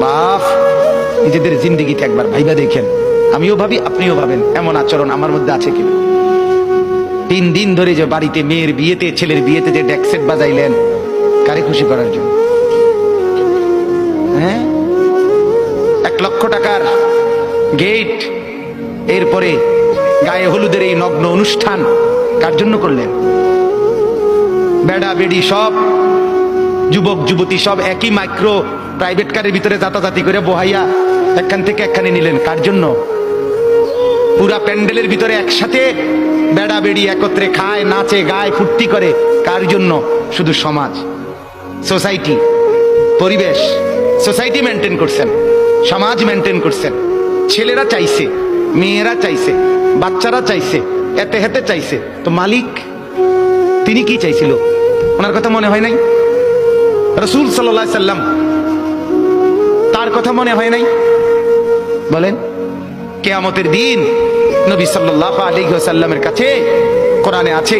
বাপ, নিজেদের জিন্দেগিতে একবার ভাইবা দেখেন, আমিও ভাবি আপনিও ভাবেন এমন আচরণ আমার মধ্যে আছে কিনা। 3 দিন ধরে যে বাড়িতে মেয়ের বিয়েতে, ছেলের বিয়েতে যে ডেকসেট বাজাইলেন, কারে খুশি করার জন্য? হ্যাঁ, 1 লক্ষ টাকার গেট, এরপরে গায়ে হলুদের এই নগ্ন অনুষ্ঠান কার জন্য করলেন? বেড়া বেড়ি সব, যুবক যুবতী সব একই মাইক্রো প্রাইভেট কারের ভিতরে যাতাযাতি করে বহাইয়া একখান থেকে একখানে নিলেন, কার জন্য? পুরা প্যান্ডেলের ভিতরে একসাথে বেড়া বেড়ি একত্রে খায়, নাচে, গায়, ফুর্তি করে, কার জন্য? শুধু সমাজ, সোসাইটি, পরিবেশ, সোসাইটি মেনটেন করছেন, সমাজ মেনটেন করছেন। ছেলেরা চাইছে, মেয়েরা চাইছে, বাচ্চারা চাইছে, এতে হেতে চাইছে, তো মালিক তিনি কি চাইছিল? ওনার কথা মনে হয় নাই? রাসূল সাল্লাল্লাহু আলাইহি সাল্লাম, তার কথা মনে হয় নাই? বলেন, কিয়ামতের দিন নবী সাল্লাল্লাহু আলাইহি ওয়াসাল্লামের কাছে কোরআনে আছে,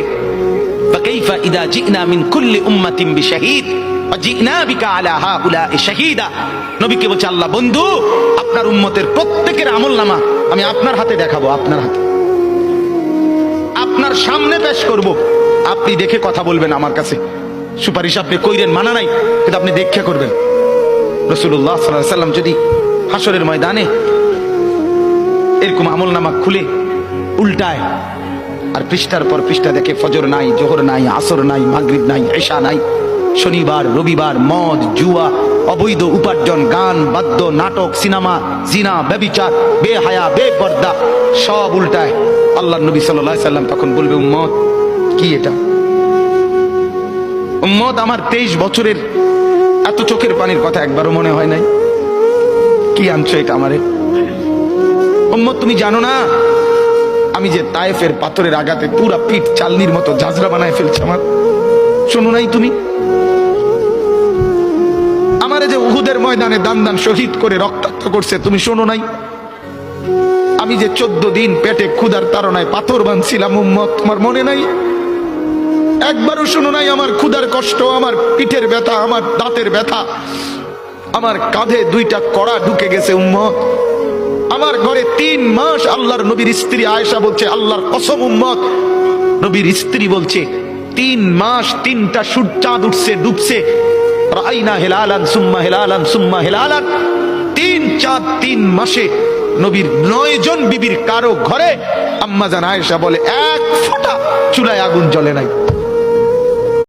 ফাকাইফা ইযা জিনা মিন কুল্লি উম্মাতিন বিশাহীদ ওয়া জিনা বিকা আলা হাউলা'i শাহীদা। নবীকে বলছে আল্লাহ, বন্ধু, আপনার উম্মতের প্রত্যেকের আমলনামা আমি আপনার হাতে দেখাবো, আপনার হাতে, আপনার সামনে পেশ করব, আপনি দেখে কথা বলবেন আমার কাছে। সুপারিশ আপনি কইরেন, মানা নাই, কিন্তু আপনি দেখে করবেন। রাসূলুল্লাহ সাল্লাল্লাহু আলাইহি সাল্লাম যদি হাসরের ময়দানে এরকম আমলনামা খুলে উল্টায় আর পৃষ্ঠার পর পৃষ্ঠা দেখে ফজর নাই, জোহর নাই, আসর নাই, মাগরিব নাই, ইশা নাই, শনিবার রবিবার, মদ জুয়া, অবৈধ উপার্জন, গান বাদ্য, নাটক, সিনেমা, জিনা, ব্যভিচার, বেহায়া, বেপর্দা সব উল্টায়, আল্লাহর নবী সাল্লাল্লাহু আলাইহি সাল্লাম তখন বলবে, উম্মত কি এটা? উম্মত, আমার 23 বছরের এত চোখের পানির কথা একবারও মনে হয় নাই? কি আনছো এটা আমারে? উম্মত, তুমি জানো না আমি যে তায়েফের পাথরের আঘাতে পুরা পিঠ চালনির মতো ঝাঁঝরা বানায় ফেলছে আমার? শোনো নাই তুমি? আমারে যে উহুদের ময়দানে দান দান শহীদ করে রক্তাক্ত করছে, তুমি শোনো নাই? আমি যে 14 দিন পেটে ক্ষুধার তাড়নায় পাথর বাঁধছিলাম, উম্মত, তোমার মনে নাই? একবারও শোনো নাই আমার ক্ষুধার কষ্ট, আমার পিঠের ব্যথা, আমার দাঁতের ব্যথা, আমার কাঁধে 2টা কড়া ঢুকে গেছে? উম্মত, আমার ঘরে 3 মাস আল্লাহর নবীর স্ত্রী আয়েশা বলছে, আল্লাহর কসম উম্মত, নবীর স্ত্রী বলছে 3 মাস 3টা সূর্য চাঁদ উঠছে ডুবছে, রাইনা হিলালান সুম্মা হিলালান সুম্মা হিলালান, 3 চাঁদ 3 মাসে নবীর 9 জন বিবির কারো ঘরে আম্মা জান আয়েশা বলে 1 ফোঁটা চুলায় আগুন জ্বলে নাই।